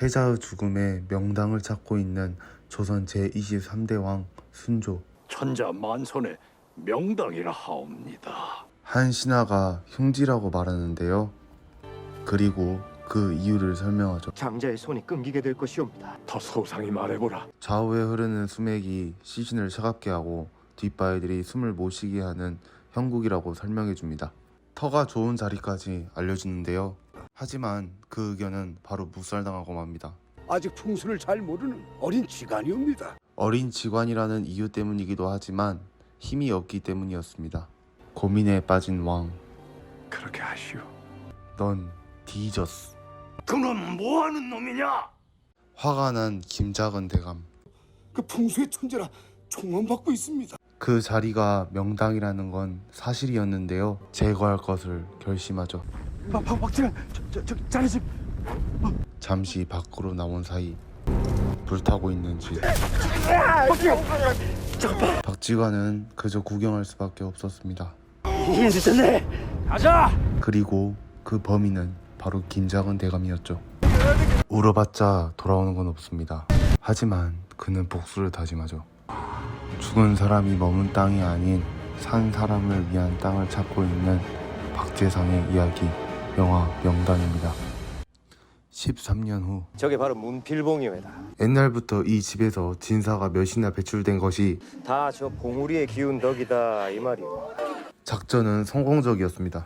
세자의 죽음에 명당을 찾고 있는 조선 제23대 왕 순조. 천자만선의 명당이라 하옵니다. 한 신하가 흉지라고 말하는데요. 그리고 그 이유를 설명하죠. 장자의 손이 끊기게 될 것이옵니다. 더 소상히 말해보라. 좌우에 흐르는 수맥이 시신을 차갑게 하고 뒷바위들이 숨을 못 쉬게 하는 형국이라고 설명해 줍니다. 터가 좋은 자리까지 알려주는데요. 하지만 그 의견은 바로 묵살당하고 맙니다. 아직 풍수를 잘 모르는 어린 지간이옵니다. 어린 직관이라는 이유 때문이기도 하지만 힘이 없기 때문이었습니다. 고민에 빠진 왕. 그렇게 하시오. 넌 뒤졌어. 그놈 뭐하는 놈이냐? 화가 난 김작은 대감. 그 풍수의 천재라 총망받고 있습니다. 그 자리가 명당이라는 건 사실이었는데요. 제거할 것을 결심하죠. 박지간 자네 집. 잠시 밖으로 나온 사이 불타고 있는 집. 박지관은 그저 구경할 수밖에 없었습니다. 인수전네 가자. 그리고 그 범인은 바로 김작은 대감이었죠. 울어봤자 돌아오는 건 없습니다. 하지만 그는 복수를 다짐하죠. 죽은 사람이 머문 땅이 아닌 산 사람을 위한 땅을 찾고 있는 박재상의 이야기, 영화 명당입니다. 13년 후, 저게 바로 문필봉이외다. 옛날부터 이 집에서 진사가 몇이나 배출된 것이 다 저 봉우리의 기운 덕이다 이 말이오. 작전은 성공적이었습니다.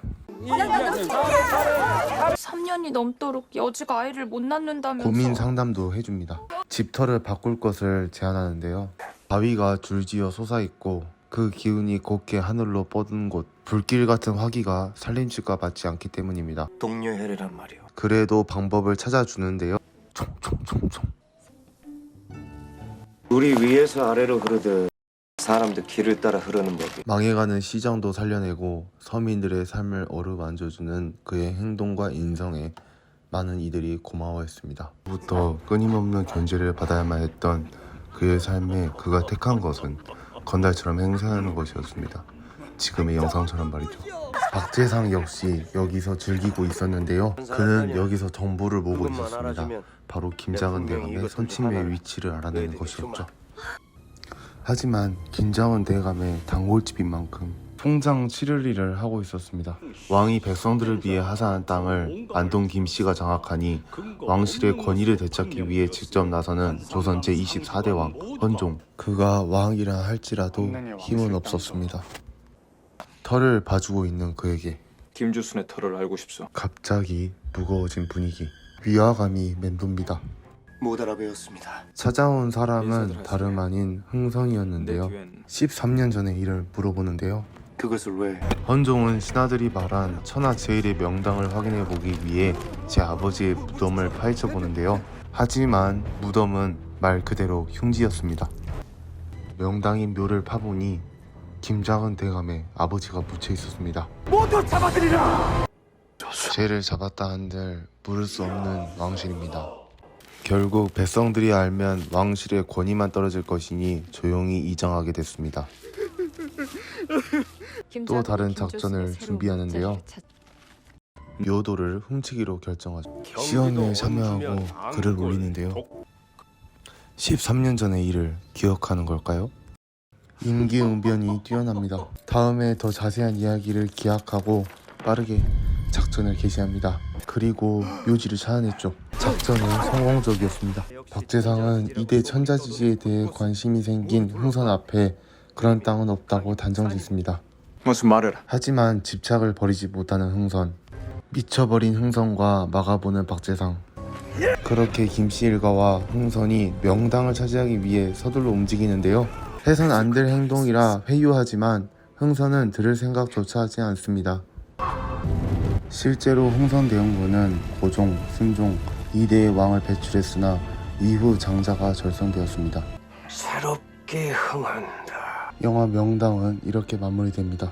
3년이 넘도록 여지가 아이를 못 낳는다면서. 고민 상담도 해줍니다. 집터를 바꿀 것을 제안하는데요. 바위가 줄지어 솟아있고 그 기운이 곱게 하늘로 뻗은 곳, 불길 같은 화기가 살림집과 맞지 않기 때문입니다. 동료혈이란 말이오. 그래도 방법을 찾아주는데요. 총총총총. 우리 위에서 아래로 흐르듯 사람도 길을 따라 흐르는 법이. 망해가는 시장도 살려내고 서민들의 삶을 어루만져주는 그의 행동과 인성에 많은 이들이 고마워했습니다. 부터 끊임없는 견제를 받아야만 했던 그의 삶에 그가 택한 것은 건달처럼 행세하는 것이었습니다. 지금의 영상처럼 말이죠. 박재상 역시 여기서 즐기고 있었는데요. 그는 여기서 정보를 모으고 있었습니다. 바로 김작은 대감의 선친매의 위치를 알아내는 것이었죠. 하지만 김작은 대감의 단골집인 만큼 통장 치를 일을 하고 있었습니다. 왕이 백성들을 위해 하사한 땅을 안동 김씨가 장악하니 왕실의 권위를 되찾기 위해 직접 나서는 조선 제24대 왕 헌종. 그가 왕이라 할지라도 힘은 없었습니다. 털을 봐주고 있는 그에게 김주순의 털을 알고 싶소. 갑자기 무거워진 분위기. 위화감이 맴돕니다. 못 알아배웠습니다. 찾아온 사람은 다름 아닌 흥선이었는데요. 13년 전의 일을 물어보는데요. 그것을 왜? 헌종은 신하들이 말한 천하 제일의 명당을 확인해보기 위해 제 아버지의 무덤을 파헤쳐보는데요. 하지만 무덤은 말 그대로 흉지였습니다. 명당인 묘를 파보니 김작은 대감의 아버지가 묻혀 있었습니다. 모두 잡아들이라. 죄를 잡았다 한들 물을 수 없는 왕실입니다. 결국 백성들이 알면 왕실의 권위만 떨어질 것이니 조용히 이정하게 됐습니다. 또 다른 작전을 준비하는데요. 묘도를 훔치기로 결정하죠. 시험에 참여하고 글을 올리는데요. 13년 전의 일을 기억하는 걸까요? 임기응변이 뛰어납니다. 다음에 더 자세한 이야기를 기약하고 빠르게 작전을 개시합니다. 그리고 묘지를 찾아냈죠. 작전은 성공적이었습니다. 박재상은 이대 천자지지에 대해 관심이 생긴 흥선 앞에 그런 땅은 없다고 단정짓습니다. 무슨 말해라. 하지만 집착을 버리지 못하는 흥선, 미쳐버린 흥선과 막아보는 박재상. 그렇게 김씨 일가와 흥선이 명당을 차지하기 위해 서둘러 움직이는데요. 해선 안 될 행동이라 회유하지만 흥선은 들을 생각조차 하지 않습니다. 실제로 흥선대원군은 고종, 순종 2대의 왕을 배출했으나 이후 장자가 절성되었습니다. 새롭게 흥한다. 영화 명당은 이렇게 마무리됩니다.